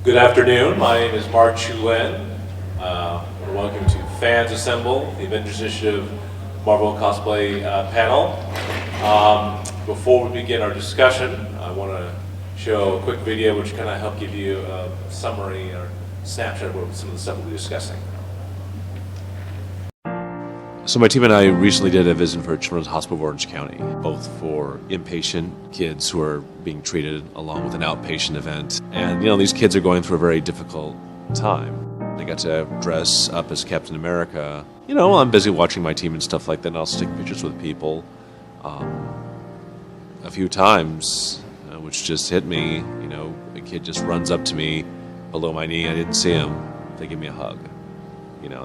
Good afternoon, my name is Mark Chu-Lin. Welcome to Fans Assemble, the Avengers Initiative Marvel Cosplay panel. Before we begin our discussion, I want to show a quick video which kind of help give you a summary or snapshot of some of the stuff we'll be discussing. So my team and I recently did a visit for Children's Hospital of Orange County, both for inpatient kids who are being treated along with an outpatient event. And these kids are going through a very difficult time. They got to dress up as Captain America. I'm busy watching my team and stuff like that, and I'll stick pictures with people. A few times, which just hit me, a kid just runs up to me below my knee. I didn't see him. They give me a hug.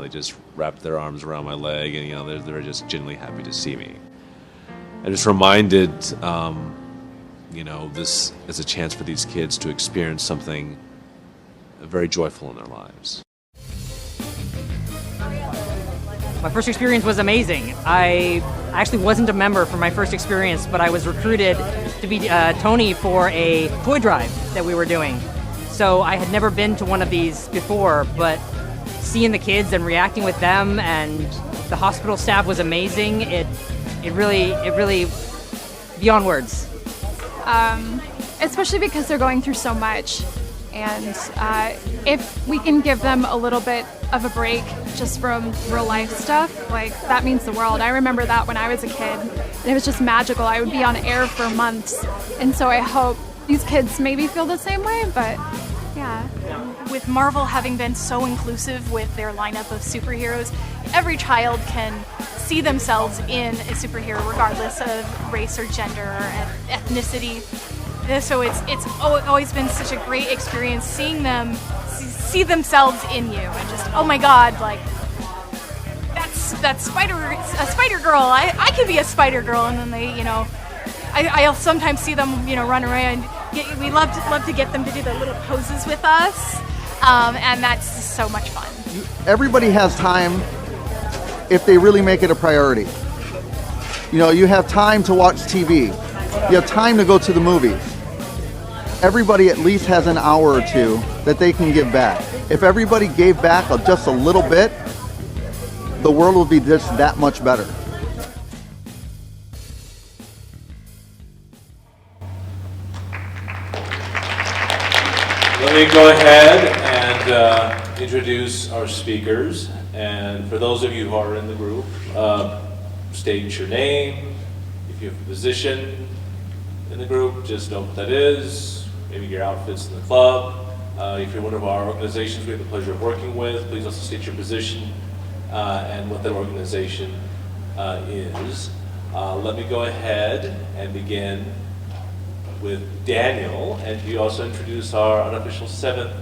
They just wrapped their arms around my leg, and they're just genuinely happy to see me. I'm just reminded, this is a chance for these kids to experience something very joyful in their lives. My first experience was amazing. I actually wasn't a member for my first experience, but I was recruited to be Tony for a toy drive that we were doing. So I had never been to one of these before, but seeing the kids and reacting with them, and the hospital staff was amazing. It really beyond words. Especially because they're going through so much, and if we can give them a little bit of a break just from real life stuff, that means the world. I remember that when I was a kid, and it was just magical. I would be on air for months, and so I hope these kids maybe feel the same way, but yeah. With Marvel having been so inclusive with their lineup of superheroes, every child can see themselves in a superhero regardless of race or gender or ethnicity. So it's always been such a great experience seeing them see themselves in you, and just, oh my God, that's a Spider Girl. I could be a Spider Girl, and then they, I'll sometimes see them, run around. We love to get them to do the little poses with us, and that's just so much fun. Everybody has time if they really make it a priority. You have time to watch TV. You have time to go to the movies. Everybody at least has an hour or two that they can give back. If everybody gave back just a little bit, the world would be just that much better. Let me go ahead and introduce our speakers. And for those of you who are in the group, state your name. If you have a position in the group, just know what that is. Maybe your outfits in the club. If you're one of our organizations we have the pleasure of working with, please also state your position and what that organization is. Let me go ahead and begin with Daniel, and you also introduce our unofficial 7th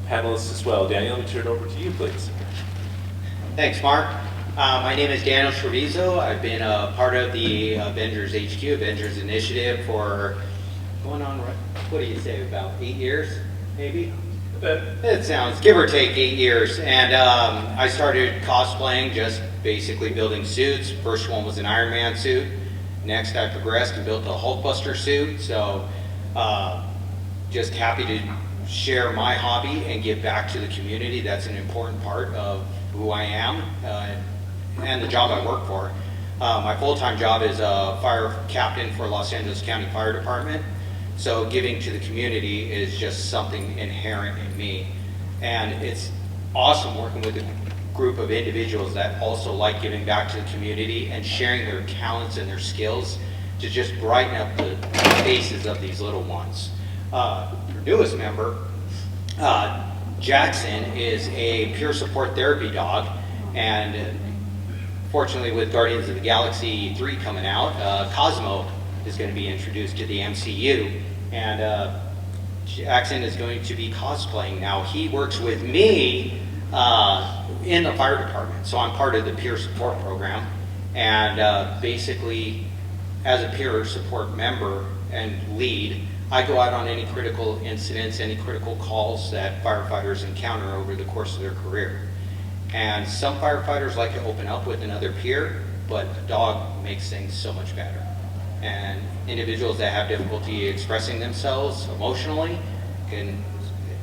panelists as well. Daniel, let me turn it over to you, please. Thanks, Mark. My name is Daniel Trevizo. I've been a part of the Avengers HQ, Avengers Initiative, for going on, what do you say, about 8 years, maybe? It sounds, give or take 8 years. And I started cosplaying, just basically building suits. First one was an Iron Man suit. Next, I progressed and built a Hulkbuster suit. So just happy to share my hobby and give back to the community. That's an important part of who I am and the job I work for. My full-time job is a fire captain for Los Angeles County Fire Department. So giving to the community is just something inherent in me. And it's awesome working with a group of individuals that also like giving back to the community and sharing their talents and their skills to just brighten up the faces of these little ones. Our newest member, Jackson, is a peer support therapy dog, and fortunately with Guardians of the Galaxy 3 coming out, Cosmo is going to be introduced to the MCU, and Jackson is going to be cosplaying. Now, he works with me in the fire department, so I'm part of the peer support program, and basically as a peer support member and lead, I go out on any critical incidents, any critical calls that firefighters encounter over the course of their career. And some firefighters like to open up with another peer, but a dog makes things so much better. And individuals that have difficulty expressing themselves emotionally can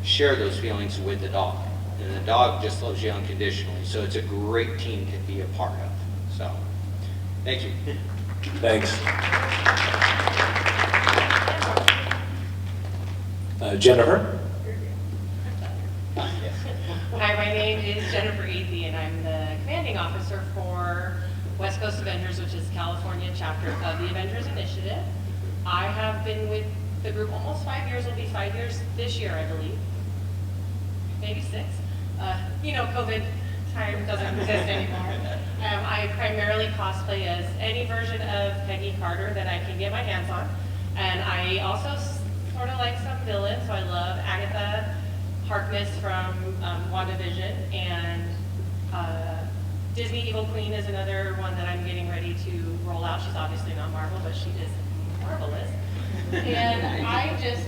share those feelings with the dog. And the dog just loves you unconditionally. So it's a great team to be a part of. So, thank you. Thanks. Jennifer? Hi, my name is Jennifer Athey, and I'm the commanding officer for West Coast Avengers, which is California chapter of the Avengers Initiative. I have been with the group almost 5 years. It'll be 5 years this year, I believe. Maybe 6. COVID time doesn't exist anymore. I primarily cosplay as any version of Peggy Carter that I can get my hands on. And I also sort of like some villains, so I love Agatha Harkness from WandaVision, and Disney Evil Queen is another one that I'm getting ready to roll out. She's obviously not Marvel, but she is marvelous. And I just,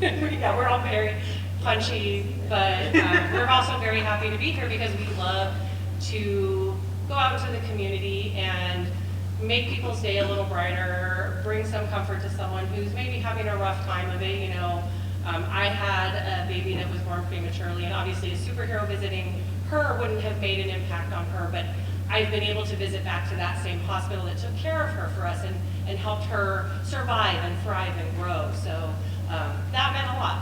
yeah, we're all very punchy, but we're also very happy to be here because we love to go out into the community and make people's day a little brighter, bring some comfort to someone who's maybe having a rough time of it. I had a baby that was born prematurely, and obviously a superhero visiting her wouldn't have made an impact on her, but I've been able to visit back to that same hospital that took care of her for us and helped her survive and thrive and grow. So that meant a lot.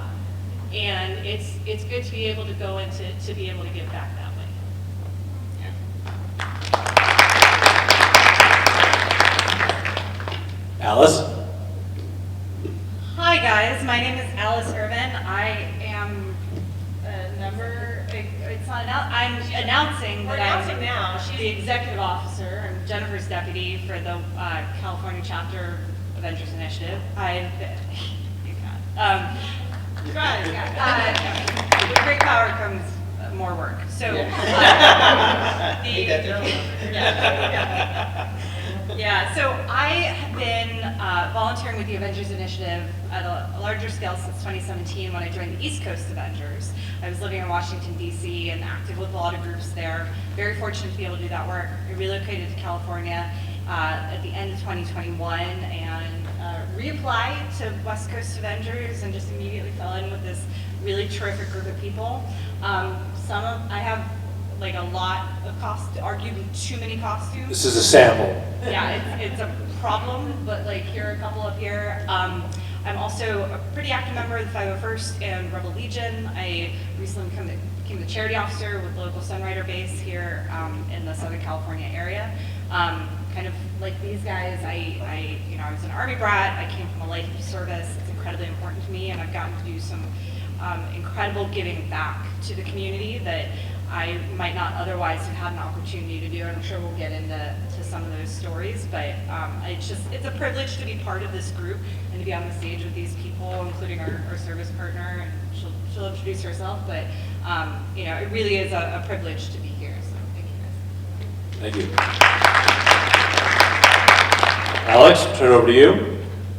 And it's good to be able to go and to be able to give back that way. Alice? Hi guys, my name is Alice Irvin. I am a member, it's not I'm announcing that I'm now. She's the executive officer. I'm Jennifer's deputy for the California chapter Avengers Initiative. With great power comes more work. So, so I have been volunteering with the Avengers Initiative at a larger scale since 2017 when I joined the East Coast Avengers. I was living in Washington, D.C. and active with a lot of groups there. Very fortunate to be able to do that work. I relocated to California at the end of 2021 and reapplied to West Coast Avengers and just immediately fell in with this really terrific group of people. I have like a lot of arguably too many costumes. This is a sample. Yeah, it's a problem, but like here are a couple up here. I'm also a pretty active member of the 501st and Rebel Legion. I recently became the charity officer with the local Sunrider base here in the Southern California area. Kind of like these guys, I was an Army brat. I came from a life of service. It's incredibly important to me, and I've gotten to do some incredible giving back to the community that I might not otherwise have had an opportunity to do, and I'm sure we'll get into some of those stories, but it's a privilege to be part of this group and to be on the stage with these people, including our service partner, and she'll introduce herself, but it really is a privilege to be here, so thank you guys. Thank you. Alex, turn it over to you.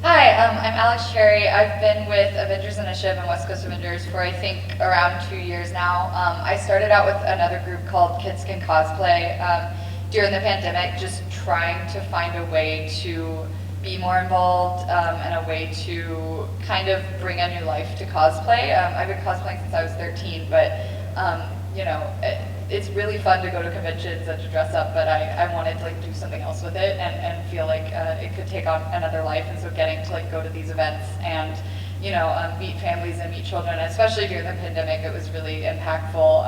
Hi, I'm Alex Cherry. I've been with Avengers Initiative and West Coast Avengers for I think around 2 years now. I started out with another group called Kids Can Cosplay during the pandemic, just trying to find a way to be more involved and a way to kind of bring a new life to cosplay. I've been cosplaying since I was 13, but it's really fun to go to conventions and to dress up, but I wanted to do something else with it and feel like it could take on another life. And so getting to go to these events and meet families and meet children, especially during the pandemic, it was really impactful.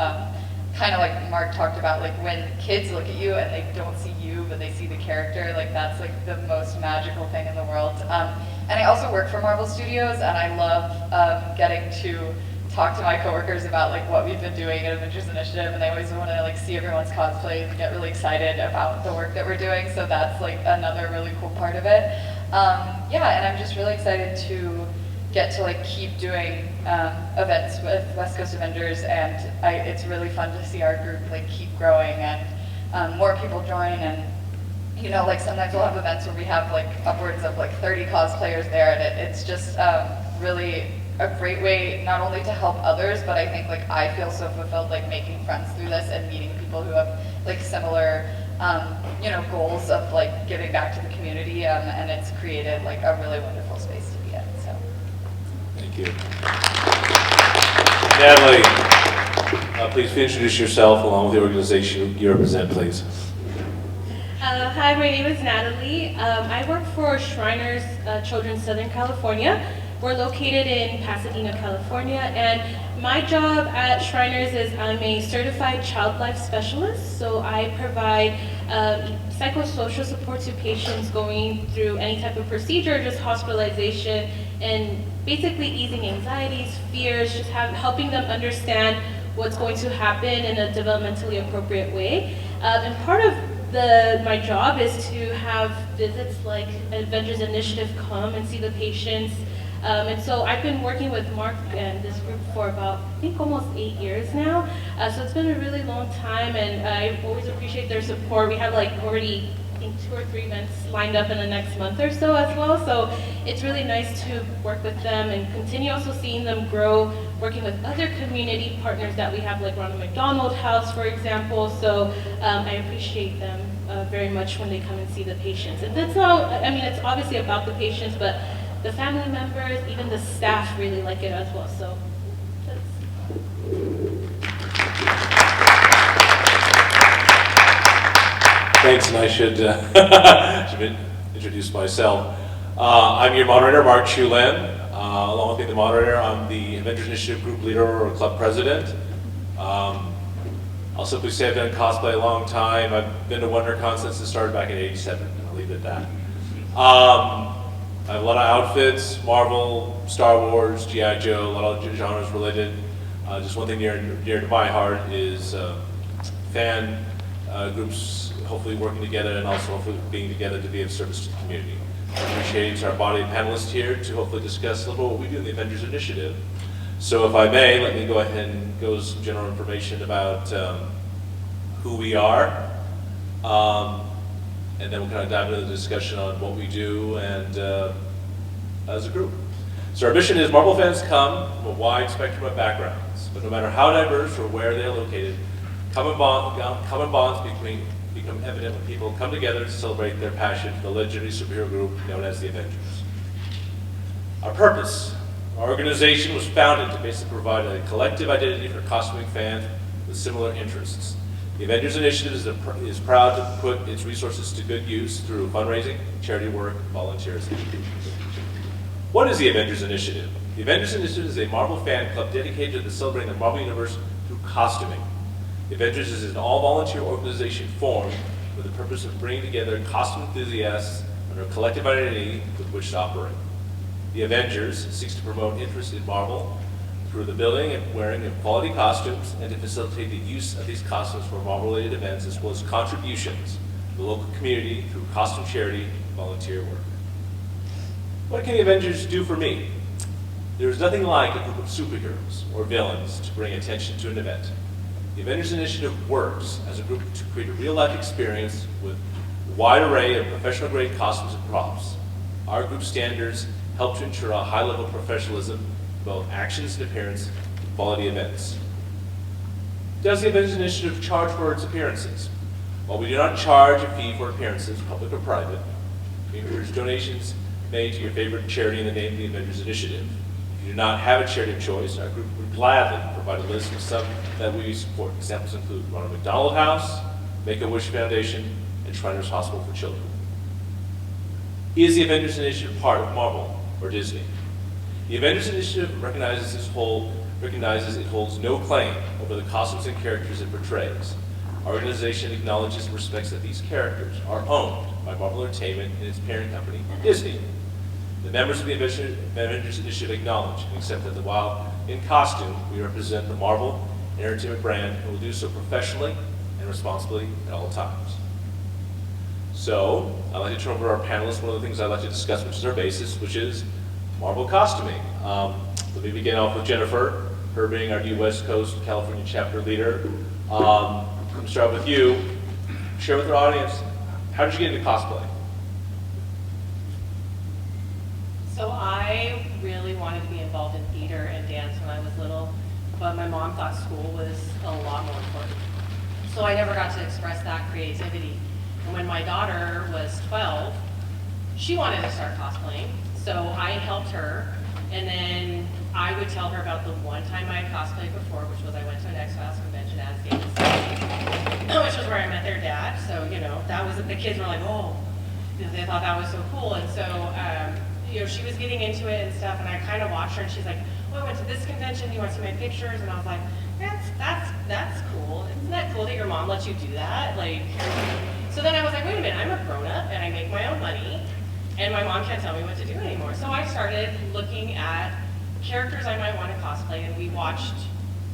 Kind of like Mark talked about, when kids look at you and they don't see you, but they see the character, that's the most magical thing in the world. And I also work for Marvel Studios, and I love getting to talk to my coworkers about what we've been doing at Avengers Initiative, and they always want to see everyone's cosplay and get really excited about the work that we're doing. So that's another really cool part of it. And I'm just really excited to get to keep doing events with West Coast Avengers, and it's really fun to see our group keep growing and more people join. And sometimes we'll have events where we have upwards of 30 cosplayers there, and it's just really a great way not only to help others, but I think I feel so fulfilled making friends through this and meeting people who have similar goals of giving back to the community, and it's created a really wonderful space to be in. So you. Natalie, please introduce yourself along with the organization you represent, please. Hi, my name is Natalie. I work for Shriners Children Southern California. We're located in Pasadena, California, and my job at Shriners is I'm a certified child life specialist, so I provide psychosocial support to patients going through any type of procedure, just hospitalization, and basically easing anxieties, fears, just helping them understand what's going to happen in a developmentally appropriate way. And part of my job is to have visits like Avengers Initiative come and see the patients. And so I've been working with Mark and this group for about, I think, almost 8 years now. So it's been a really long time, and I always appreciate their support. We have like already, I think, 2 or 3 events lined up in the next month or so as well. So it's really nice to work with them and continue also seeing them grow, working with other community partners that we have, like Ronald McDonald House, for example. So I appreciate them very much when they come and see the patients. And that's not, I mean, it's obviously about the patients, but the family members, even the staff really like it as well. So that's... Thanks, and I should introduce myself. I'm your moderator, Mark Chu-Lin. Along with being the moderator, I'm the Avengers Initiative group leader or club president. I'll simply say I've done cosplay a long time. I've been to WonderCon since it started back in '87. I'll leave it at that. I have a lot of outfits, Marvel, Star Wars, G.I. Joe, a lot of genres related. Just one thing near to my heart is fan groups hopefully working together and also hopefully being together to be of service to the community. I appreciate our body of panelists here to hopefully discuss a little what we do in the Avengers Initiative. So if I may, let me go ahead and go some general information about who we are. And then we'll kind of dive into the discussion on what we do and as a group. So our mission is Marvel fans come from a wide spectrum of backgrounds, but no matter how diverse or where they're located, common bonds become evident when people come together to celebrate their passion for the legendary superhero group known as the Avengers. Our purpose. Our organization was founded to basically provide a collective identity for costuming fans with similar interests. The Avengers Initiative is proud to put its resources to good use through fundraising, charity work, and volunteerism. What is the Avengers Initiative? The Avengers Initiative is a Marvel fan club dedicated to celebrating the Marvel Universe through costuming. The Avengers is an all-volunteer organization formed with the purpose of bringing together costume enthusiasts under a collective identity with which to operate. The Avengers seeks to promote interest in Marvel through the building and wearing of quality costumes and to facilitate the use of these costumes for Marvel-related events as well as contributions to the local community through costume charity and volunteer work. What can the Avengers do for me? There is nothing like a group of superheroes or villains to bring attention to an event. The Avengers Initiative works as a group to create a real-life experience with a wide array of professional-grade costumes and props. Our group standards help to ensure a high level of professionalism in both actions and appearance in quality events. Does the Avengers Initiative charge for its appearances? While we do not charge a fee for appearances, public or private, we encourage donations made to your favorite charity in the name of the Avengers Initiative. If you do not have a charity of choice, our group would gladly provide a list of some that we support. Examples include Ronald McDonald House, Make-A-Wish Foundation, and Shriners Hospital for Children. Is the Avengers Initiative part of Marvel or Disney? The Avengers Initiative recognizes it holds no claim over the costumes and characters it portrays. Our organization acknowledges and respects that these characters are owned by Marvel Entertainment and its parent company, Disney. The members of the Avengers Initiative acknowledge and accept that while in costume, we represent the Marvel Entertainment brand and will do so professionally and responsibly at all times. So, I'd like to turn over to our panelists, one of the things I'd like to discuss, which is our basis, which is Marvel costuming. Let me begin off with Jennifer, her being our new West Coast California chapter leader. I'm going to start with you. Share with our audience, how did you get into cosplay? So I really wanted to be involved in theater and dance when I was little, but my mom thought school was a lot more important. So I never got to express that creativity. And when my daughter was 12, she wanted to start cosplaying, so I helped her And then I would tell her about the one time I had cosplayed before, which was I went to an X-Files convention as Dana, which was where I met their dad. So, you know, that was, the kids were like, oh, you know, they thought that was so cool. And so, you know, she was getting into it and stuff, and I kind of watched her, and she's like, well, I went to this convention, you want to see my pictures? And I was like, that's cool. Isn't that cool that your mom lets you do that? Like, so then I was like, wait a minute, I'm a grown-up, and I make my own money, and my mom can't tell me what to do anymore. So I started looking at characters I might want to cosplay, and we watched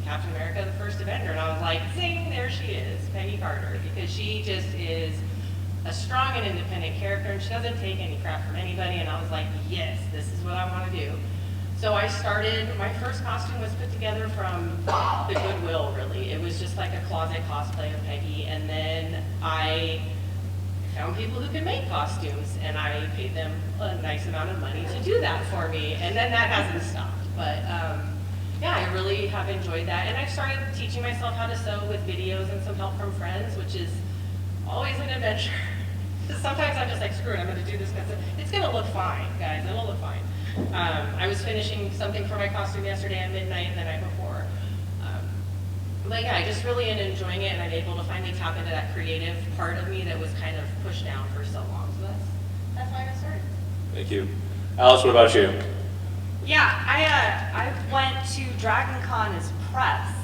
Captain America, the First Avenger, and I was like, zing, there she is, Peggy Carter, because she just is a strong and independent character, and she doesn't take any crap from anybody, and I was like, yes, this is what I want to do. So I started, my first costume was put together from the Goodwill, really. It was just like a closet cosplay of Peggy, and then I found people who could make costumes, and I paid them a nice amount of money to do that for me, and then that hasn't stopped. But yeah, I really have enjoyed that, and I've started teaching myself how to sew with videos and some help from friends, which is always an adventure. Sometimes I'm just like, screw it, I'm going to do this because it's going to look fine, guys, it'll look fine. I was finishing something for my costume yesterday at midnight and the night before. But yeah, I just really am enjoying it, and I'm able to finally tap into that creative part of me that was kind of pushed down for so long. So that's why I got started. Thank you. Alice, what about you? Yeah, I went to Dragon Con as press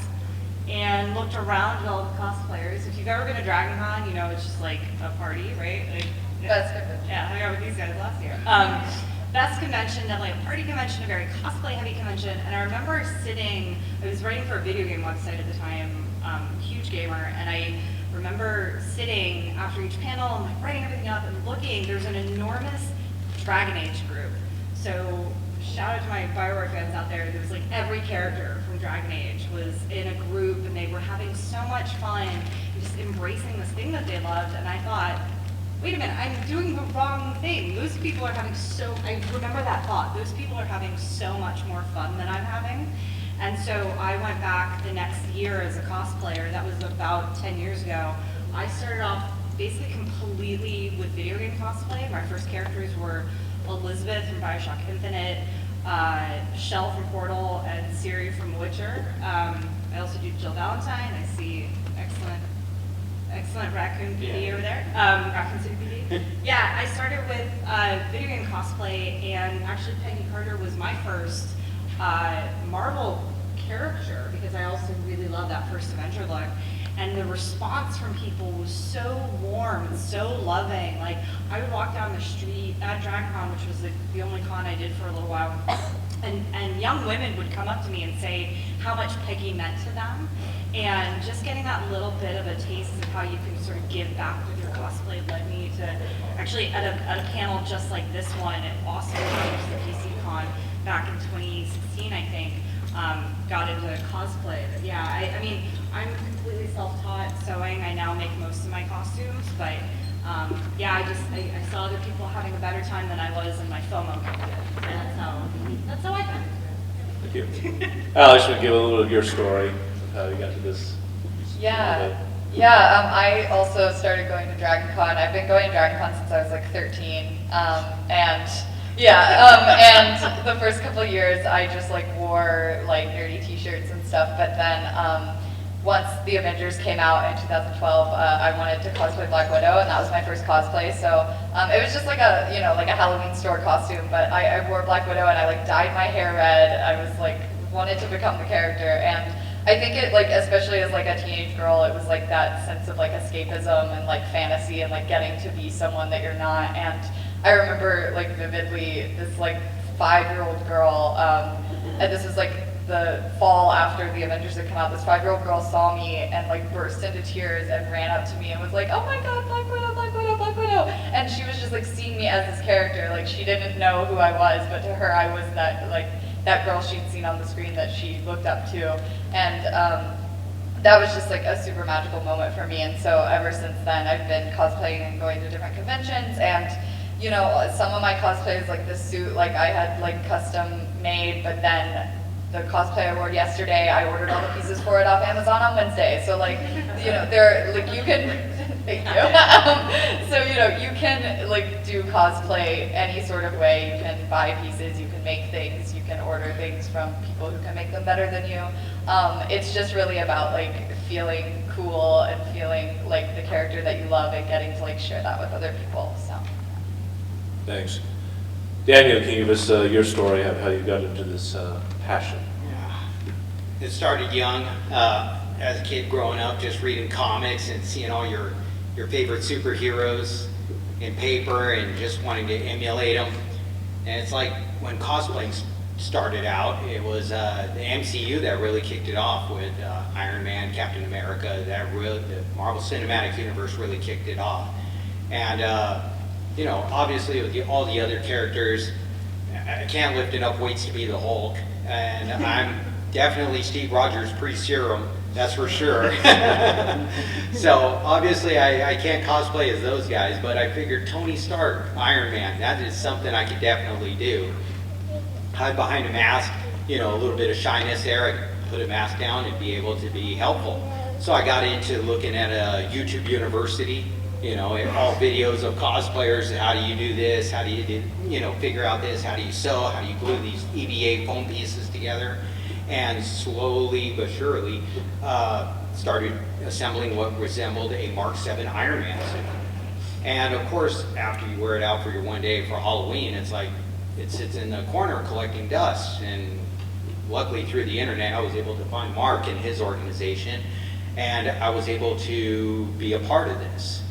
and looked around at all the cosplayers. If you've ever been to Dragon Con, you know it's just like a party, right? Like, That's good. yeah, I hung out with these guys last year. Best convention, definitely a party convention, a very cosplay heavy convention. And I remember sitting, I was writing for a video game website at the time, huge gamer, and I remember sitting after each panel and like writing everything up and looking. There's an enormous Dragon Age group. So shout out to my Bioware fans out there. There was like every character from Dragon Age was in a group, and they were having so much fun and just embracing this thing that they loved. And I thought, wait a minute, I'm doing the wrong thing. Those people are having I remember that thought. Those people are having so much more fun than I'm having. And so I went back the next year as a cosplayer. That was about 10 years ago. I started off basically completely with video game cosplay. My first characters were Elizabeth from Bioshock Infinite, Shell from Portal, and Ciri from Witcher. I also do Jill Valentine. I see excellent Raccoon PD over there. Raccoon City PD. Yeah, I started with video game cosplay, and actually Peggy Carter was my first Marvel character, because I also really love that first Avenger look. And the response from people was so warm and so loving. Like, I would walk down the street at DragCon, which was the only con I did for a little while, and young women would come up to me and say how much Peggy meant to them. And just getting that little bit of a taste of how you can sort of give back with your cosplay led me to actually at a panel just like this one at Austin, which was the PC Con back in 2016, I think, got into cosplay. But yeah, I mean, I'm completely self-taught sewing. I now make most of my costumes, but yeah, I saw other people having a better time than I was, and my FOMO kicked in. And that's how I got into it. Thank you. Alex, would give a little of your story. How you got to this? Yeah, I also started going to Dragon Con. I've been going to Dragon Con since I was like 13, and the first couple of years I just like wore like nerdy t-shirts and stuff, but then once the Avengers came out in 2012, I wanted to cosplay Black Widow, and that was my first cosplay, so it was just like a, like a Halloween store costume, but I wore Black Widow, and I like dyed my hair red. I was like, wanted to become the character, and I think it, like, especially as like a teenage girl, it was like that sense of like escapism and like fantasy and like getting to be someone that you're not. And I remember like vividly this like 5-year-old girl, and this was like the fall after the Avengers had come out, this 5-year-old girl saw me and like burst into tears and ran up to me and was like, oh my god, Black Widow, Black Widow, Black Widow. And she was just like seeing me as this character. Like, she didn't know who I was, but to her I was that girl she'd seen on the screen that she looked up to. And that was just like a super magical moment for me. And so ever since then I've been cosplaying and going to different conventions. And some of my cosplays, like the suit, like I had like custom made, but then the cosplay I wore yesterday, I ordered all the pieces for it off Amazon on Wednesday. So like, they're like, you can, Thank you. So, you can like do cosplay any sort of way. You can buy pieces, you can make things, you can order things from people who can make them better than you. It's just really about like feeling cool and feeling like the character that you love and getting to like share that with other people. So. Thanks. Daniel, can you give us your story of how you got into this passion? Yeah. It started young. As a kid growing up, just reading comics and seeing all your favorite superheroes in paper and just wanting to emulate them. And it's like when cosplaying started out, it was the MCU that really kicked it off with Iron Man, Captain America. The Marvel Cinematic Universe really kicked it off. And obviously with all the other characters, I can't lift enough weights to be the Hulk. And I'm definitely Steve Rogers pre-serum. That's for sure. So obviously I can't cosplay as those guys, but I figured Tony Stark, Iron Man, that is something I could definitely do. Hide behind a mask, a little bit of shyness there. I could put a mask down and be able to be helpful. So I got into looking at a YouTube University, all videos of cosplayers. How do you do this? How do you figure out this? How do you sew? How do you glue these EVA foam pieces together? And slowly but surely started assembling what resembled a Mark 7 Iron Man suit. And of course, after you wear it out for your one day for Halloween, it's like it sits in the corner collecting dust. And luckily through the internet, I was able to find Mark and his organization, and I was able to be a part of this.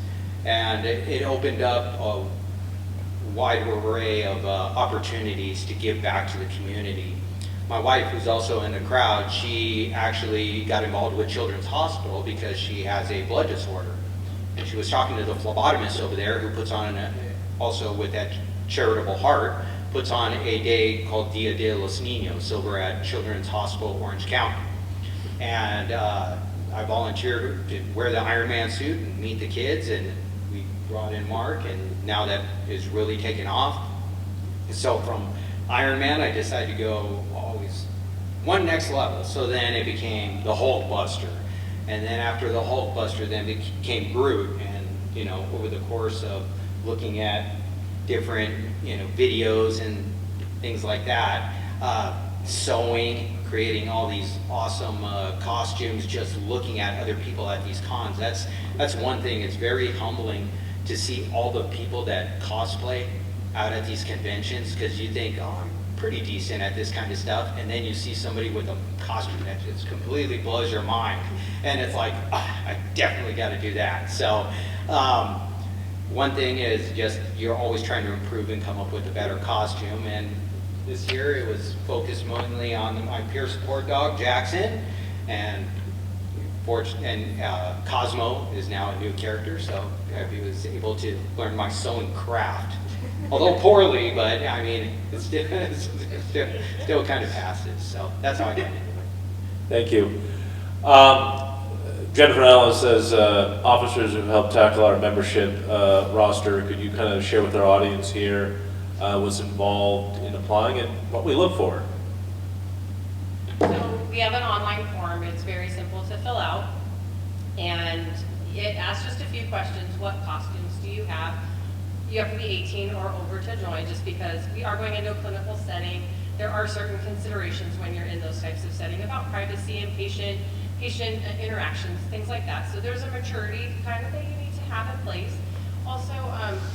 And it opened up a wide array of opportunities to give back to the community. My wife, who's also in the crowd, she actually got involved with Children's Hospital because she has a blood disorder. And she was talking to the phlebotomist over there who puts on, also with that charitable heart, puts on a day called Dia de los Niños over at Children's Hospital, Orange County. And I volunteered to wear the Iron Man suit and meet the kids, and we brought in Mark, and now that is really taken off. So from Iron Man, I decided to go always one next level. So then it became the Hulk Buster. And then after the Hulk Buster, then it became Groot. And, over the course of looking at different, videos and things like that, sewing, creating all these awesome costumes, just looking at other people at these cons. That's one thing. It's very humbling to see all the people that cosplay out at these conventions, because you think, oh, I'm pretty decent at this kind of stuff, and then you see somebody with a costume that just completely blows your mind, and it's like, I definitely got to do that. So one thing is just you're always trying to improve and come up with a better costume, and this year it was focused mainly on my peer support dog, Jackson, and Cosmo is now a new character, so I was able to learn my sewing craft. Although poorly, but I mean, it's still kind of passes. So that's how I got into it. Thank you. Jennifer Ellis, as officers who've helped tackle our membership roster, could you kind of share with our audience here what's involved in applying and what we look for? So we have an online form. It's very simple to fill out, and it asks just a few questions. What costumes do you have? You have to be 18 or over to join, just because we are going into a clinical setting. There are certain considerations when you're in those types of settings about privacy and patient interactions, things like that. So there's a maturity kind of thing you need to have in place. Also,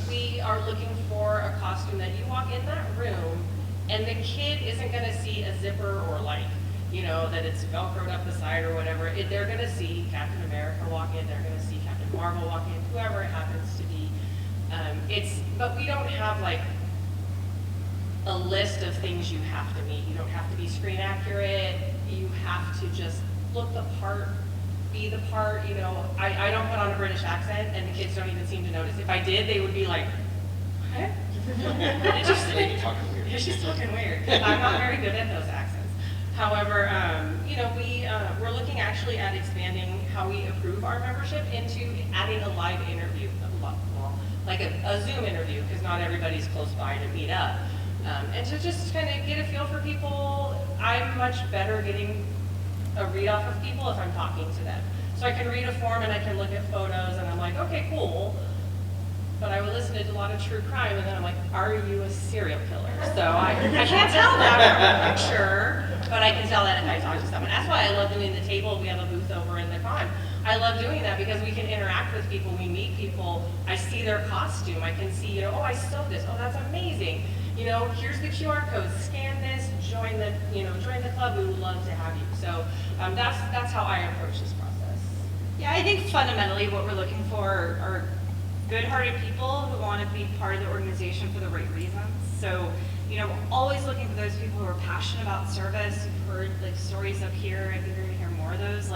we are looking for a costume that you walk in that room and the kid isn't going to see a zipper or like, that it's Velcroed up the side or whatever. They're going to see Captain America walk in, they're going to see Captain Marvel walk in, whoever it happens to be. But we don't have like a list of things you have to meet. You don't have to be screen accurate. You have to just look the part, be the part. I don't put on a British accent, and the kids don't even seem to notice. If I did, they would be like, "What? She's talking weird." I'm not very good at those accents. However, we're looking actually at expanding how we approve our membership into adding a live interview, like a Zoom interview, because not everybody's close by to meet up. And to just kind of get a feel for people. I'm much better getting a read off of people if I'm talking to them. So I can read a form and I can look at photos and I'm like, okay, cool. But I would listen to a lot of true crime and then I'm like, are you a serial killer? So I can't tell that from a picture, but I can tell that if I talk to someone. That's why I love doing the table. We have a booth over in the con. I love doing that because we can interact with people, we meet people, I see their costume, I can see, oh, I sewed this, oh, that's amazing. Here's the QR code, scan this, join the club, we would love to have you. So that's how I approach this process. Yeah, I think fundamentally what we're looking for are good-hearted people who want to be part of the organization for the right reasons. So, always looking for those people who are passionate about service. You've heard stories up here, I think you're gonna hear more of those.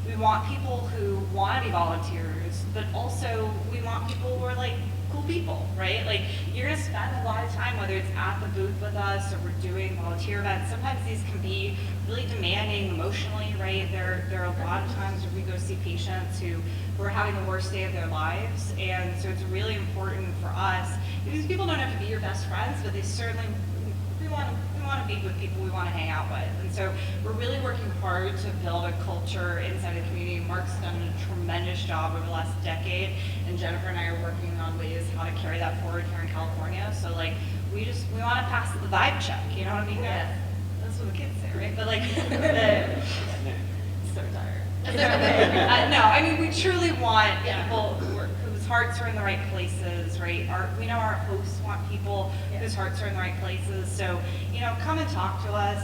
We want people who want to be volunteers, but also we want people who are cool people, right? You're gonna spend a lot of time, whether it's at the booth with us or we're doing volunteer events. Sometimes these can be really demanding emotionally, right? There are a lot of times where we go see patients who are having the worst day of their lives, and so it's really important for us. These people don't have to be your best friends, but they certainly, we want to be with people we want to hang out with. And so we're really working hard to build a culture inside the community. Mark's done a tremendous job over the last decade, and Jennifer and I are working on ways how to carry that forward here in California. So we want to pass the vibe check, you know what I mean? Yeah. That's what the kids say, right? But so tired. No, I mean, we truly want people whose hearts are in the right places, right? We know our hosts want people whose hearts are in the right places. So, come and talk to us.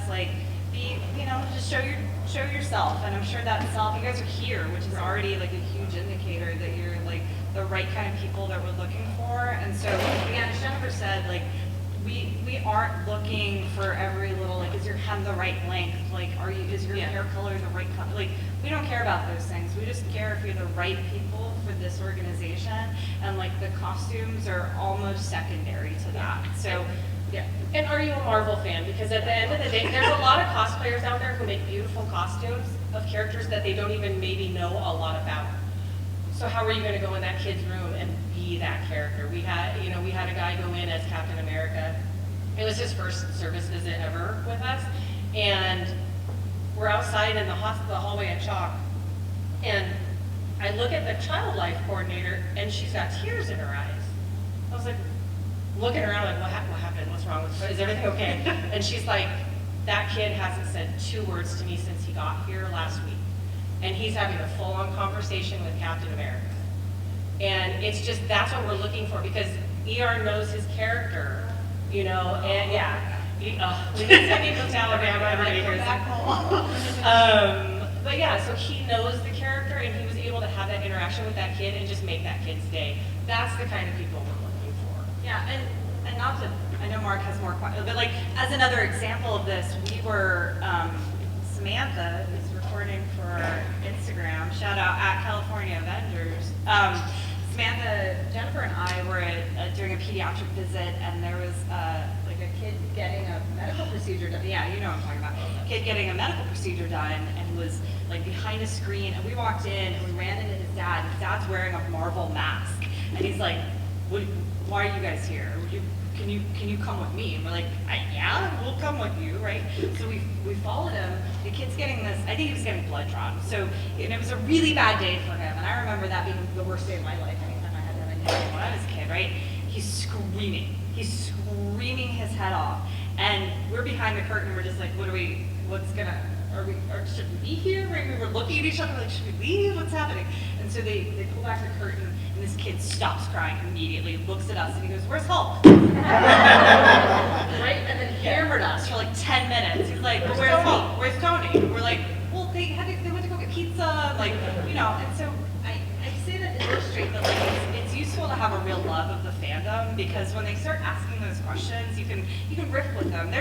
Just show yourself. And I'm sure that self, you guys are here, which is already a huge indicator that you're the right kind of people that we're looking for. And so, again, as Jennifer said, we aren't looking for every little, is your hem the right length? Is your hair color the right color? We don't care about those things. We just care if you're the right people for this organization, and the costumes are almost secondary to that. So, yeah. And are you a Marvel fan? Because at the end of the day, there's a lot of cosplayers out there who make beautiful costumes of characters that they don't even maybe know a lot about. So how are you going to go in that kid's room and be that character? We had a guy go in as Captain America. It was his first service visit ever with us, and we're outside in the hallway at Chalk, and I look at the child life coordinator, and she's got tears in her eyes. I was looking around what happened? What's wrong with her? Is everything okay? And she's like, that kid hasn't said 2 words to me since he got here last week. And he's having a full-on conversation with Captain America. And it's just, that's what we're looking for, because ER knows his character, and we can send him to Alabama, everybody hears but yeah, so he knows the character, and he was able to have that interaction with that kid and just make that kid's day. That's the kind of people we're looking for. Yeah, and not to, I know Mark has more questions, but as another example of this, we were, Samantha, who's recording for Instagram, shout out at California Avengers. Samantha, Jennifer and I were doing a pediatric visit, and there was a kid getting a medical procedure done. Yeah, you know what I'm talking about. Kid getting a medical procedure done, and was behind a screen, and we walked in and we ran into his dad. His dad's wearing a Marvel mask, and he's like, why are you guys here? Can you come with me? And we're like, yeah, we'll come with you, right? So we followed him. The kid's getting this, I think he was getting blood drawn. So it was a really bad day for him, and I remember that being the worst day of my life anytime I had to have an injection when I was a kid, right? He's screaming his head off, and we're behind the curtain. We're just like, should we be here? Right? We were looking at each other like, should we leave? What's happening? And so they pull back the curtain, and this kid stops crying immediately, looks at us, and he goes, "Where's Hulk?" Right? And then hammered us for 10 minutes. He's like, "Well, where's Hulk? Where's Tony?" And we're like, "Well, they went to go get pizza." And so I say that to illustrate that it's useful to have a real love of the fandom, because when they start asking those questions, you can riff with them.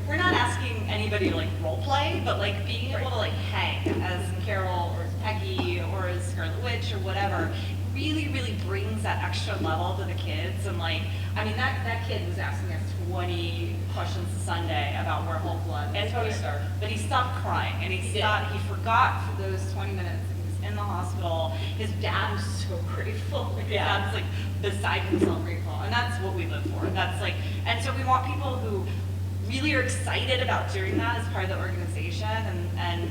We're not asking anybody to role play, but being able to hang as Carol or as Peggy or as Scarlet Witch or whatever really, really brings that extra level to the kids. And that kid was asking us 20 questions a Sunday about where Hulk was. And Tony Stark. But he stopped crying, and he forgot for those 20 minutes. In the hospital, his dad was so grateful. His dad's beside himself grateful, and that's what we live for. And so we want people who really are excited about doing that as part of the organization, and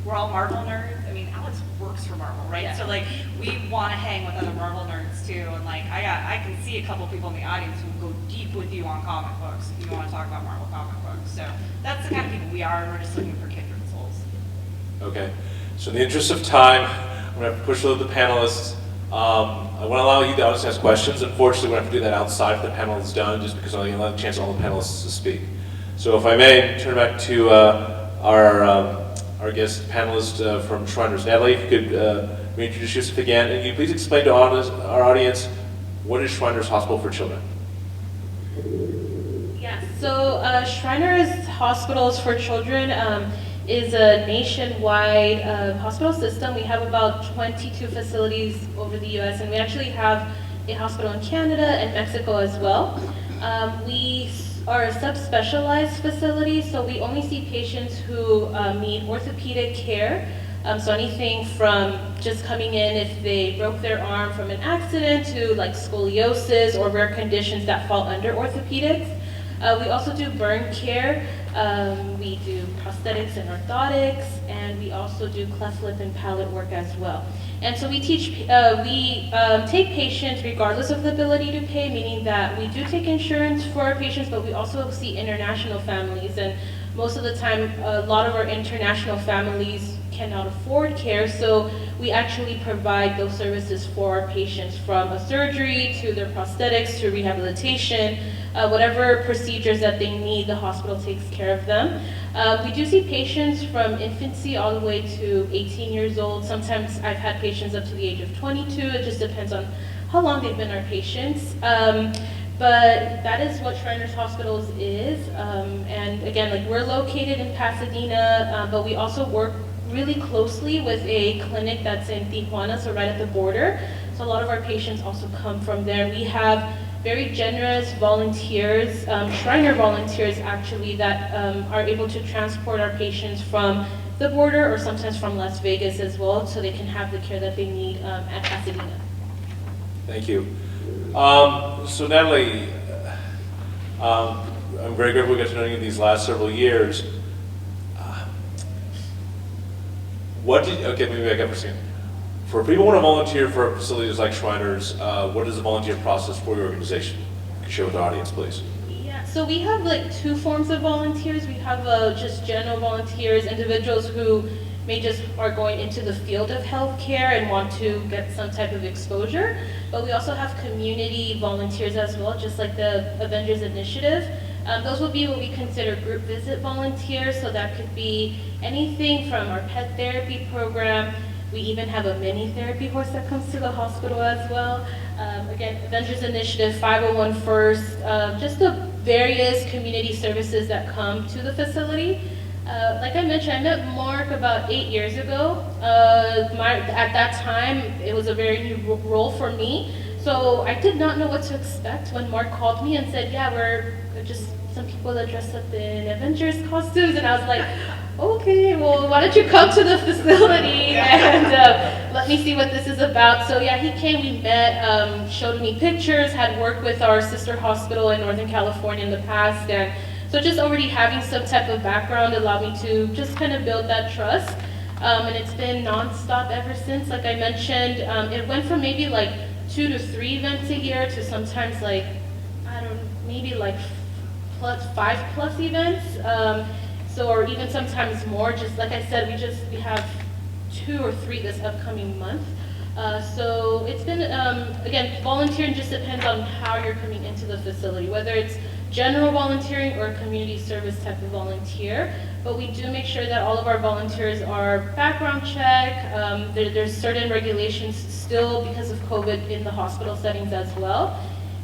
we're all Marvel nerds. I mean, Alex works for Marvel, right? Yeah. So like we want to hang with other Marvel nerds too, and like I can see a couple people in the audience who will go deep with you on comic books if you want to talk about Marvel comic books. So that's the kind of people we are, and we're just looking for kindred souls. Okay, so in the interest of time, I'm going to push a little the panelists. I want to allow you the audience to ask questions. Unfortunately, we're going to have to do that outside if the panel is done, just because I want to allow the chance for all the panelists to speak. So if I may, turn back to our guest panelist from Shriners. Natalie, if you could reintroduce yourself again, and can you please explain to our audience what is Shriners Hospital for Children? Yeah, so Shriners Hospitals for Children is a nationwide hospital system. We have about 22 facilities over the US, and we actually have a hospital in Canada and Mexico as well. We are a subspecialized facility, so we only see patients who need orthopedic care. So anything from just coming in if they broke their arm from an accident to like scoliosis or rare conditions that fall under orthopedics. We also do burn care. We do prosthetics and orthotics, and we also do cleft lip and palate work as well. And so we take patients regardless of the ability to pay, meaning that we do take insurance for our patients, but we also see international families. And most of the time, a lot of our international families cannot afford care, so we actually provide those services for our patients, from a surgery to their prosthetics to rehabilitation. Whatever procedures that they need, the hospital takes care of them. We do see patients from infancy all the way to 18 years old. Sometimes I've had patients up to the age of 22. It just depends on how long they've been our patients. But that is what Shriners Hospitals is. And again, like we're located in Pasadena, but we also work really closely with a clinic that's in Tijuana, so right at the border. So a lot of our patients also come from there. We have very generous volunteers, Shriner volunteers actually, that are able to transport our patients from the border or sometimes from Las Vegas as well, so they can have the care that they need at Pasadena. Thank you. So Natalie, I'm very grateful we got to know you these last several years. Okay, maybe I got for a second. For people who want to volunteer for facilities like Shriners, what is the volunteer process for your organization? Can you share with the audience, please? Yeah, so we have like two forms of volunteers. We have just general volunteers, individuals who may just are going into the field of healthcare and want to get some type of exposure. But we also have community volunteers as well, just like the Avengers Initiative. Those would be what we consider group visit volunteers. So that could be anything from our pet therapy program. We even have a mini therapy horse that comes to the hospital as well. Again, Avengers Initiative, 501 First, just the various community services that come to the facility. Like I mentioned, I met Mark about 8 years ago. At that time, it was a very new role for me. So I did not know what to expect when Mark called me and said, yeah, we're just some people that dress up in Avengers costumes. And I was like, okay, well, why don't you come to the facility and let me see what this is about. So yeah, he came, we met, showed me pictures, had worked with our sister hospital in Northern California in the past. And so just already having some type of background allowed me to just kind of build that trust. And it's been nonstop ever since. Like I mentioned, it went from maybe like 2 to 3 events a year to sometimes like, I don't know, maybe like 5+ events. So, or even sometimes more, just like I said, we have 2 or 3 this upcoming month. So it's been, again, volunteering just depends on how you're coming into the facility, whether it's general volunteering or community service type of volunteer. But we do make sure that all of our volunteers are background check. There's certain regulations still because of COVID in the hospital settings as well.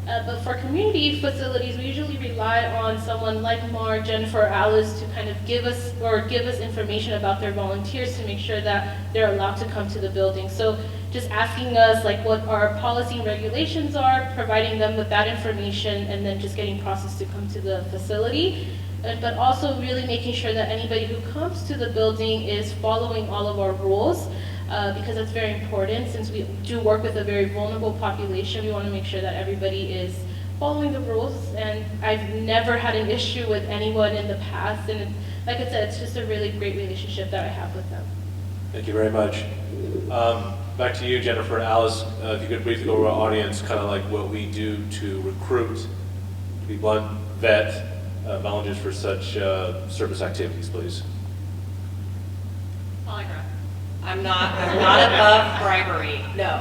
But for community facilities, we usually rely on someone like Mark, Jennifer, Alice to kind of give us information about their volunteers to make sure that they're allowed to come to the building. So just asking us like what our policy and regulations are, providing them with that information, and then just getting processed to come to the facility. But also really making sure that anybody who comes to the building is following all of our rules. Because that's very important. Since we do work with a very vulnerable population, we want to make sure that everybody is following the rules, and I've never had an issue with anyone in the past. And like I said, it's just a really great relationship that I have with them. Thank you very much. Back to you, Jennifer. Alice, if you could briefly go over our audience, kind of like what we do to recruit, to be blunt, vet volunteers for such service activities, please. Polygraph. I'm not above bribery. No.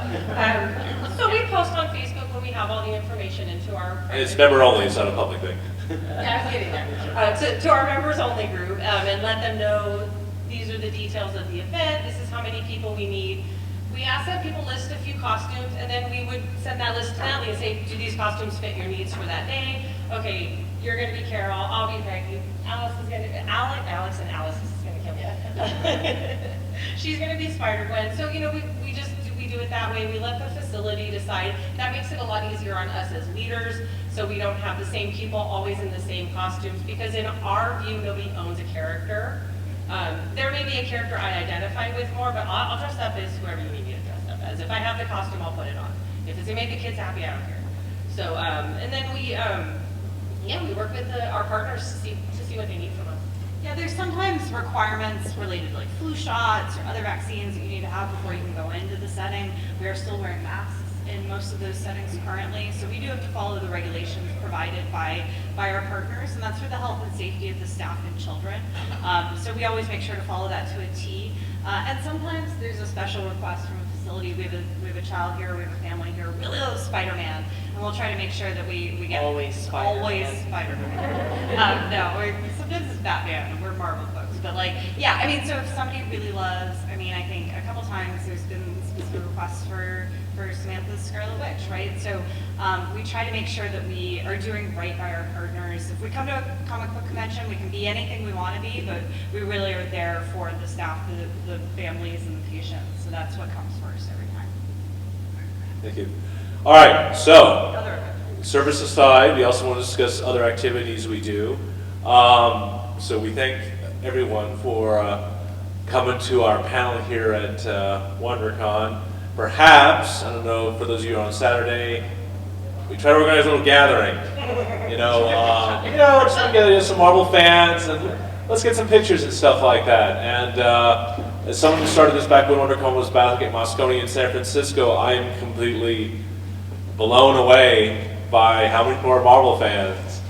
So we post on Facebook when we have all the information into our. And it's member only. It's not a public thing. Yeah, I was getting there. To our members only group, and let them know these are the details of the event. This is how many people we need. We ask that people list a few costumes, and then we would send that list to Natalie and say, do these costumes fit your needs for that day? Okay, you're going to be Carol. I'll be Peggy. Alex is going to be Alex, and Alice is going to kill me. She's going to be Spider-Gwen. So, you know, we do it that way. We let the facility decide. That makes it a lot easier on us as leaders, so we don't have the same people always in the same costumes, because in our view, nobody owns a character. There may be a character I identify with more, but I'll dress up as whoever you need me to dress up as. If I have the costume, I'll put it on. If it's to make the kids happy, I don't care. So, and then we work with our partners to see what they need from us. Yeah, there's sometimes requirements related to like flu shots or other vaccines that you need to have before you can go into the setting. We are still wearing masks in most of those settings currently, so we do have to follow the regulations provided by our partners, and that's for the health and safety of the staff and children. So we always make sure to follow that to a T. And sometimes there's a special request from a facility. We have a child here, we have a family here, really loves Spider-Man, and we'll try to make sure that we get Always Spider-Man. No, sometimes it's Batman, and we're Marvel folks, but like, yeah, I mean, so if somebody really loves, I mean, I think a couple times there's been specific requests for Samantha's Scarlet Witch, right? So we try to make sure that we are doing right by our partners. If we come to a comic book convention, we can be anything we want to be, but we really are there for the staff, the families, and the patients. So that's what comes first every time. Thank you. All right, so service aside, we also want to discuss other activities we do. So we thank everyone for coming to our panel here at WonderCon. Perhaps, I don't know, for those of you who are on Saturday, we try to organize a little gathering. Just to get some Marvel fans, and let's get some pictures and stuff like that. And as someone who started this back when WonderCon was back at Moscone in San Francisco, I am completely blown away by how many more Marvel fans.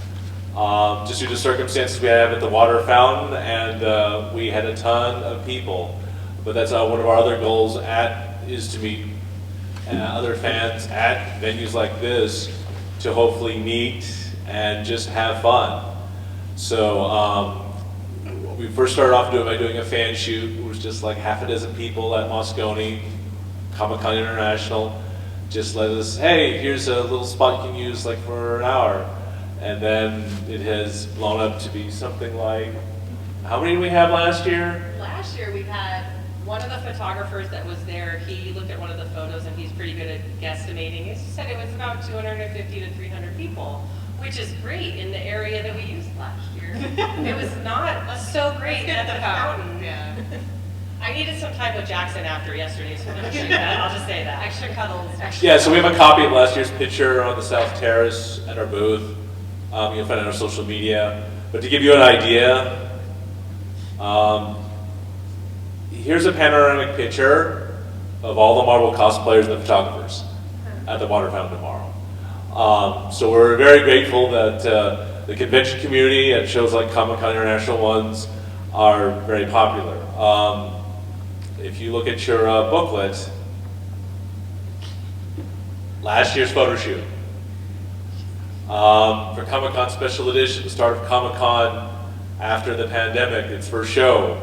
Just due to circumstances we have at the water fountain, and we had a ton of people. But that's one of our other goals is to meet other fans at venues like this to hopefully meet and just have fun. So we first started off by doing a fan shoot. It was just like half a dozen people at Moscone, Comic-Con International. Just let us, hey, here's a little spot you can use like for an hour. And then it has blown up to be something like, how many did we have last year? Last year we had one of the photographers that was there, he looked at one of the photos and he's pretty good at guesstimating. He said it was about 250 to 300 people, which is great in the area that we used last year. It was not so great at the fountain. Yeah. I needed some time with Jackson after yesterday's photo shoot. I'll just say that. Extra cuddles. Yeah, so we have a copy of last year's picture on the South Terrace at our booth. You'll find it on our social media. But to give you an idea, here's a panoramic picture of all the Marvel cosplayers and the photographers at the water fountain tomorrow. So we're very grateful that the convention community at shows like Comic-Con International ones are very popular. If you look at your booklet, last year's photo shoot for Comic-Con Special Edition, the start of Comic-Con after the pandemic, its first show.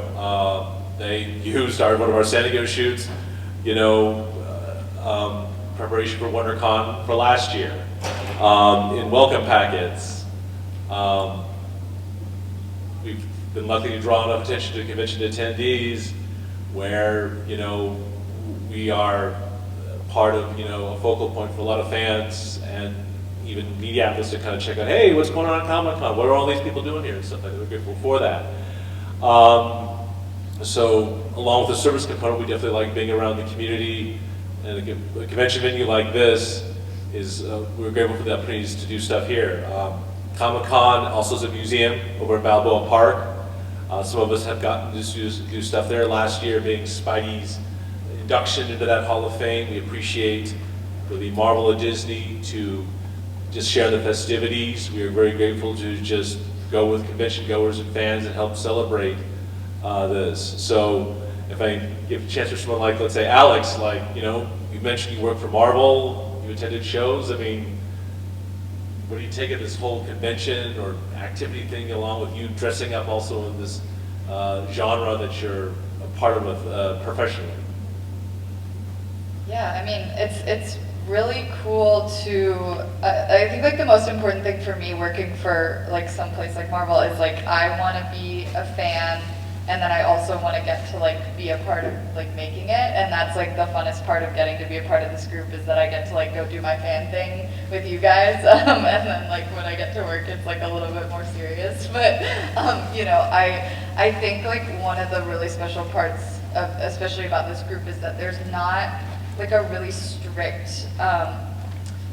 They used one of our San Diego shoots, preparation for WonderCon for last year, in welcome packets. We've been lucky to draw enough attention to convention attendees where, we are part of, a focal point for a lot of fans and even media outlets to kind of check out, hey, what's going on at Comic-Con? What are all these people doing here? And stuff like that. We're grateful for that. So along with the service component, we definitely like being around the community and a convention venue like this we're grateful for the opportunities to do stuff here. Comic-Con also is a museum over in Balboa Park. Some of us have gotten to do stuff there. Last year being Spidey's induction into that Hall of Fame. We appreciate really Marvel and Disney to just share the festivities. We are very grateful to just go with convention goers and fans and help celebrate this. So if I give a chance for someone like, let's say Alex, like, you know, you mentioned you work for Marvel, you attended shows. I mean, what do you take of this whole convention or activity thing along with you dressing up also in this genre that you're a part of professionally? Yeah, I mean, it's really cool to, I think like the most important thing for me working for like some place like Marvel is like, I want to be a fan, and then I also want to get to like be a part of like making it, and that's like the funnest part of getting to be a part of this group is that I get to like go do my fan thing with you guys, and then like when I get to work it's like a little bit more serious, but you know, I think like one of the really special parts of, especially about this group, is that there's not like a really strict,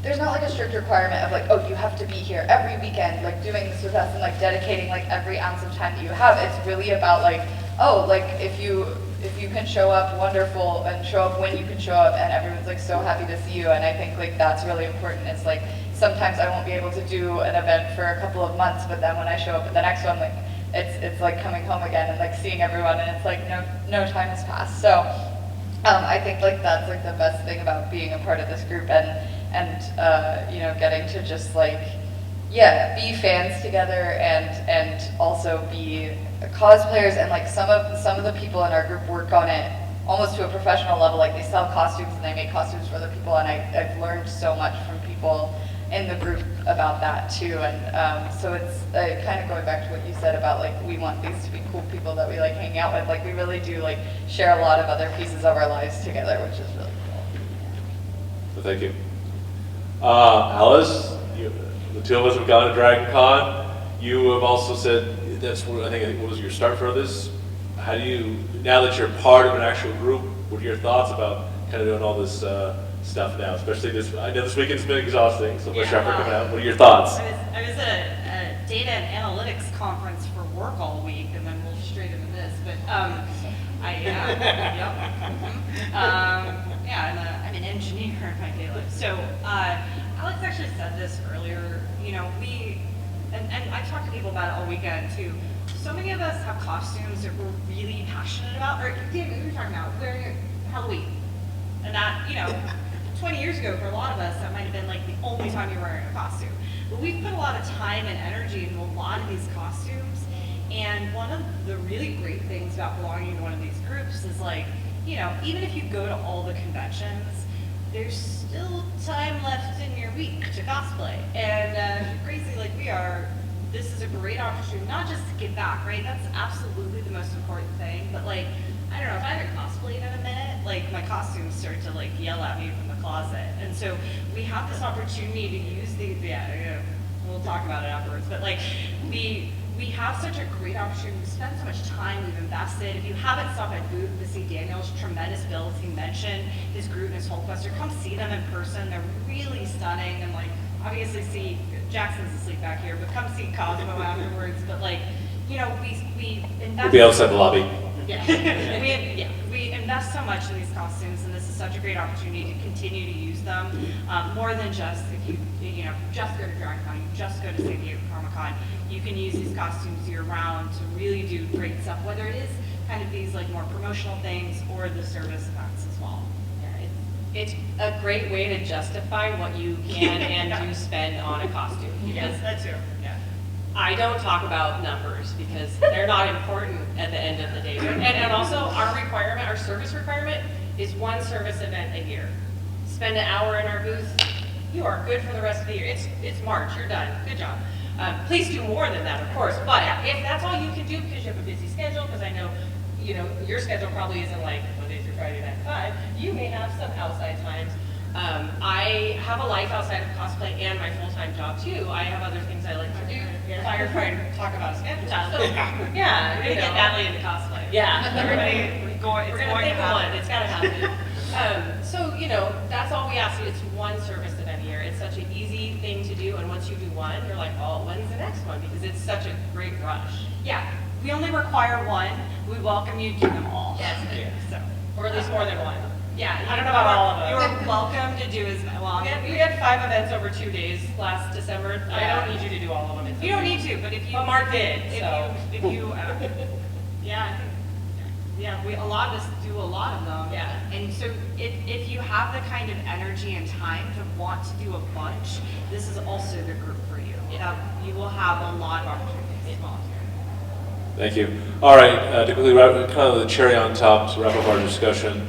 there's not like a strict requirement of like, oh, you have to be here every weekend, like doing this with us and like dedicating like every ounce of time that you have. It's really about like, oh, like if you can show up, wonderful, and show up when you can show up, and everyone's like so happy to see you. And I think like that's really important. It's like sometimes I won't be able to do an event for a couple of months, but then when I show up at the next one, like it's like coming home again and like seeing everyone, and it's like no time has passed. So I think like that's like the best thing about being a part of this group, and you know, getting to just like, yeah, be fans together and also be cosplayers, and like some of the people in our group work on it almost to a professional level. Like they sell costumes and they make costumes for other people, and I've learned so much from people in the group about that too. And so it's kind of going back to what you said about like, we want these to be cool people that we like hanging out with. Like we really do like share a lot of other pieces of our lives together, which is really cool. So thank you. Alice, the two of us have gone to Dragon Con. You have also said that's what I think was your start for this. How do you, now that you're part of an actual group, what are your thoughts about kind of doing all this stuff now? Especially this, I know this weekend's been exhausting, so much effort coming out. What are your thoughts? I was at a data and analytics conference for work all week, and then we'll straight into this. But I'm an engineer in my daily life. So Alex actually said this earlier. You know, and I talked to people about it all weekend too. So many of us have costumes that we're really passionate about. Or David, you were talking about wearing Halloween, and that, you know, 20 years ago for a lot of us that might have been like the only time you were wearing a costume. But we've put a lot of time and energy into a lot of these costumes. And one of the really great things about belonging to one of these groups is like, you know, even if you go to all the conventions, there's still time left in your week to cosplay. And if you're crazy like we are, this is a great opportunity, not just to give back, right? That's absolutely the most important thing. But like, I don't know, if I haven't cosplayed in a minute, like my costumes start to like yell at me from the closet. And so we have this opportunity to use we'll talk about it afterwards, but like we have such a great opportunity to spend so much time we've invested. If you haven't stopped at booth to see Daniel's tremendous builds, he mentioned his Groot and his Hulkbuster, come see them in person. They're really stunning, and like obviously see, Jackson's asleep back here, but come see Cosmo afterwards. But like, you know, we invest. We'll be outside the lobby. Yeah, we invest so much in these costumes, and this is such a great opportunity to continue to use them. More than just if you just go to DragonCon, you just go to San Diego Comic-Con, you can use these costumes year-round to really do great stuff, whether it is kind of these like more promotional things or the service events as well. It's a great way to justify what you can and do spend on a costume. Because that's true. Yeah. I don't talk about numbers because they're not important at the end of the day. And also our service requirement is one service event a year. Spend an hour in our booth, you are good for the rest of the year. It's March, you're done, good job. Please do more than that, of course, but if that's all you can do because you have a busy schedule, because I know, you know, your schedule probably isn't like Monday through Friday, 9 to 5, you may have some outside times. I have a life outside of cosplay and my full-time job too. I have other things I like to do. Firefighter, talk about a schedule. So, yeah, we're gonna get Natalie into cosplay. Yeah, we're going to happen. It's gotta happen. So, you know, that's all we ask you. It's one service event a year. such an easy thing to do, and once you do one, you're like, oh, when's the next one? Because it's such a great rush. Yeah, we only require one. We welcome you to do them all. Yes, Yeah. so, or at least more than one. Yeah, I don't know about all of them. You are welcome to do as well. We had 5 events over 2 days last December. I Yeah. don't need you to do all of them. You don't need to, but if you. But Mark did, If so. you, yeah, I think, yeah, a lot of us do a lot of them. Yeah. And so if you have the kind of energy and time to want to do a bunch, this is also the group for you. Yeah. You will have a lot of opportunities. Thank you. All right, to quickly wrap, kind of the cherry on top to wrap up our discussion.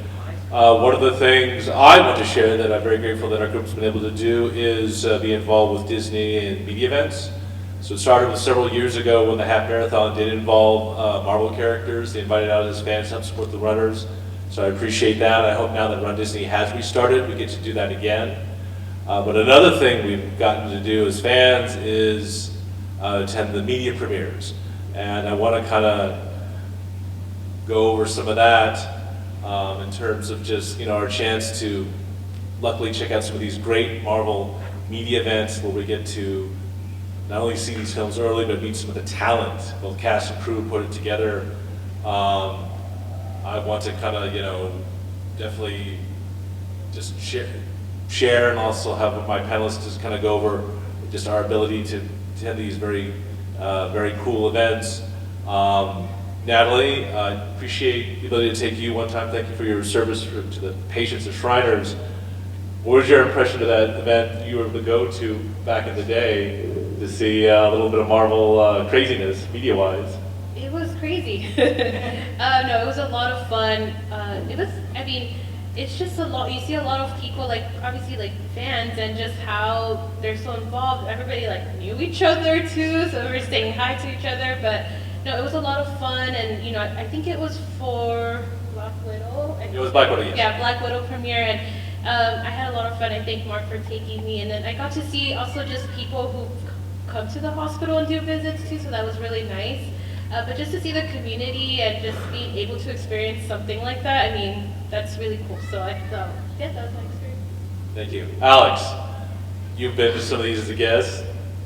One of the things I want to share that I'm very grateful that our group's been able to do is be involved with Disney and media events. So it started with several years ago when the half marathon did involve Marvel characters. They invited out as fans to help support the runners. So I appreciate that. I hope now that Run Disney has restarted, we get to do that again. But another thing we've gotten to do as fans is attend the media premieres. And I want to kind of go over some of that in terms of just, our chance to luckily check out some of these great Marvel media events where we get to not only see these films early, but meet some of the talent, both cast and crew put it together. I want to kind of, definitely just share and also have my panelists just kind of go over just our ability to attend these very cool events. Natalie, I appreciate the ability to take you one time. Thank you for your service to the patients and Shriners. What was your impression of that event you were the go-to back in the day to see a little bit of Marvel craziness, media-wise? It was crazy. No, it was a lot of fun. It's just a lot. You see a lot of people, obviously fans, and just how they're so involved. Everybody knew each other too, so we were saying hi to each other. But no, it was a lot of fun, and I think it was for Black Widow. It was Black Widow, yes. Yeah, Black Widow premiere, and I had a lot of fun. I thank Mark for taking me, and then I got to see also just people who come to the hospital and do visits too, so that was really nice. But just to see the community and just being able to experience something like that, that's really cool. So that was my experience. Thank you. Alex, you've been to some of these as a guest,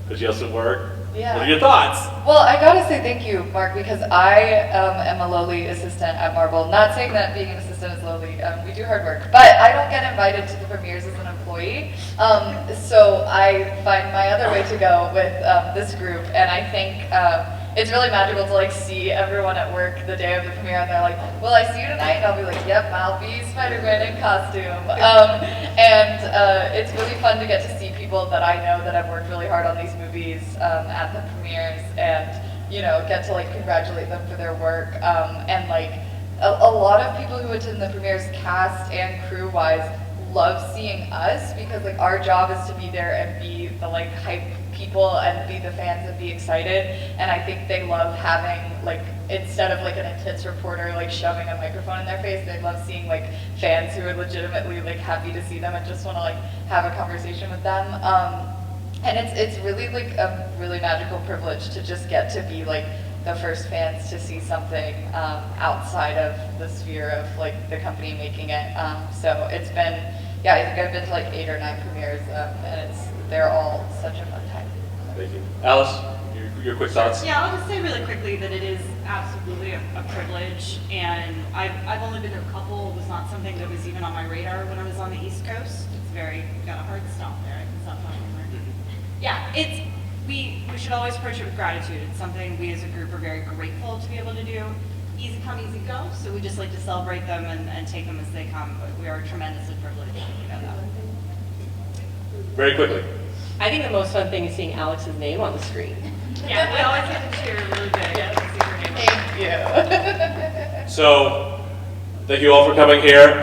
but you also work. Yeah. What are your thoughts? Well, I gotta say thank you, Mark, because I am a lowly assistant at Marvel. Not saying that being an assistant is lowly, we do hard work, but I don't get invited to the premieres as an employee. So I find my other way to go with this group, and I think it's really magical to see everyone at work the day of the premiere, and they're like, "Will I see you tonight?" And I'll be like, "Yep, I'll be Spider-Man in costume." And it's really fun to get to see people that I know that have worked really hard on these movies at the premieres, and get to congratulate them for their work. And a lot of people who attend the premieres, cast and crew-wise, love seeing us because our job is to be there and be the hype people and be the fans and be excited. And I think they love having instead of an intense reporter shoving a microphone in their face, they love seeing fans who are legitimately happy to see them and just want to have a conversation with them. And it's really a really magical privilege to just get to be the first fans to see something outside of the sphere of the company making it. So it's been, I think I've been to 8 or 9 premieres, and they're all such a fun time. Thank you. Alice, your quick thoughts? Yeah, I'll just say really quickly that it is absolutely a privilege, and I've only been to a couple. It was not something that was even on my radar when I was on the East Coast. It's got a hard stop there. I can stop talking there. Yeah, we should always approach it with gratitude. It's something we as a group are very grateful to be able to do. Easy come, easy go. So we just like to celebrate them and take them as they come. But we are tremendously privileged. That. Very quickly. I think the most fun thing is seeing Alex's name on the screen. Yeah, we always get to cheer really big. Thank you. So, thank you all for coming here.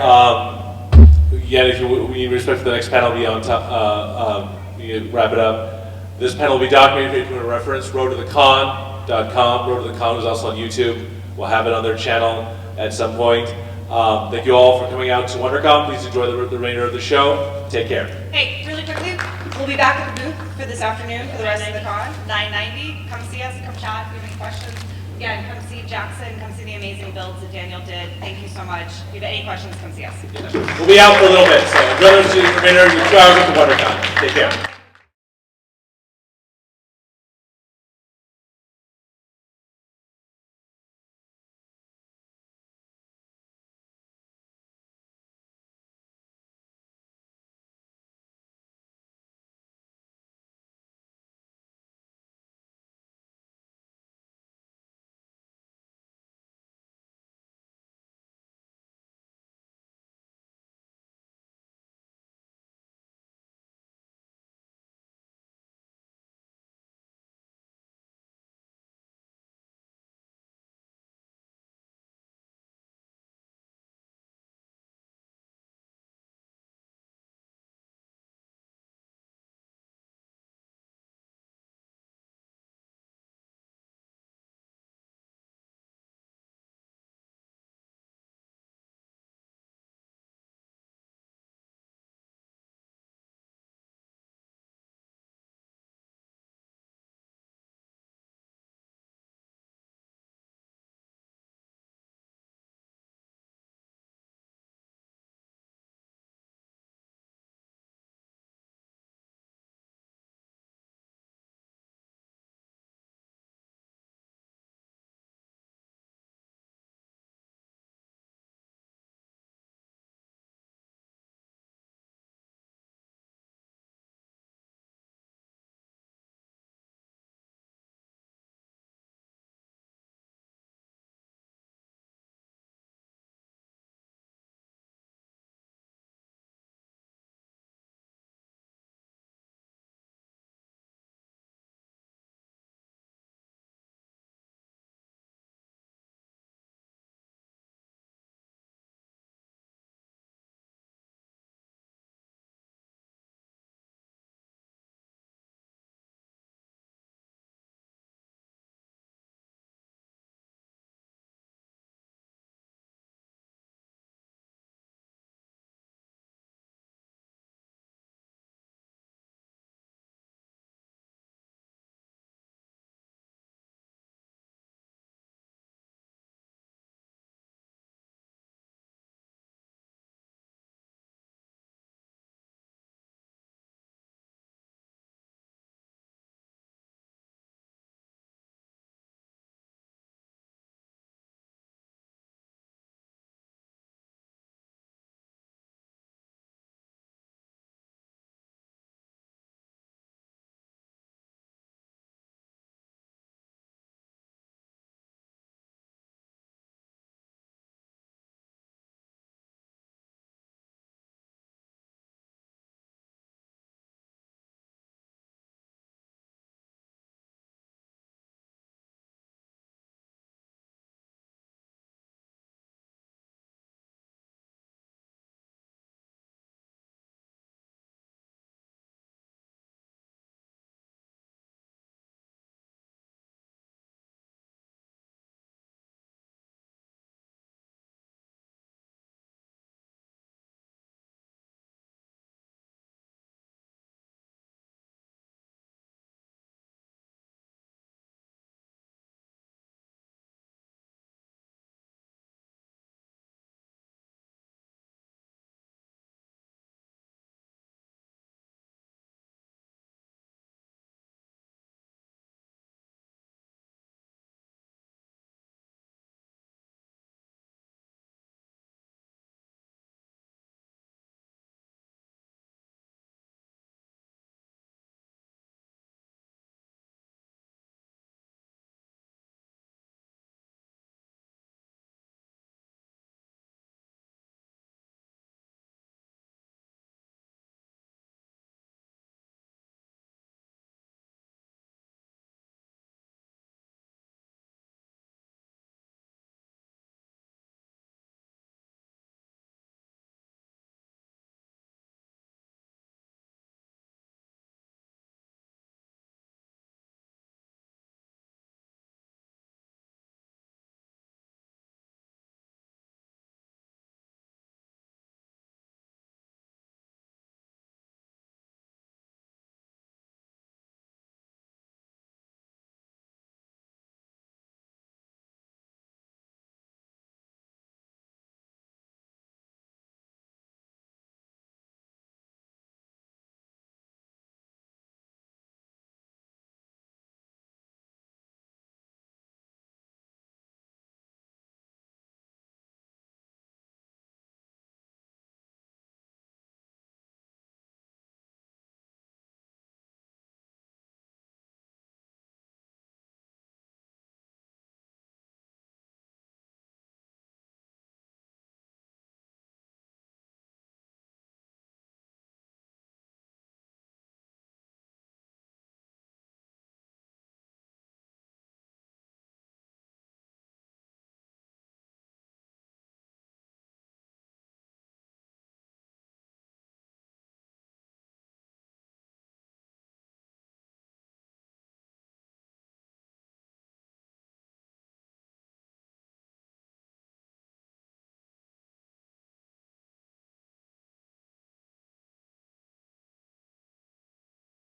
If we respect for the next panel, be on top. We wrap it up. This panel will be documented for a reference. roadtothecon.com. Road to the Con is also on YouTube. We'll have it on their channel at some point. Thank you all for coming out to WonderCon. Please enjoy the remainder of the show. Take care. Hey, really quickly, we'll be back at the booth for this afternoon for the rest of the con. 9:90. Come see us. Come chat. If you have any questions, again, come see Jackson, come see the amazing builds that Daniel did. Thank you so much. If you have any questions, come see us. We'll be out for a little bit, so enjoy the rest of your dinner, your 2 hours at the WonderCon. Take care.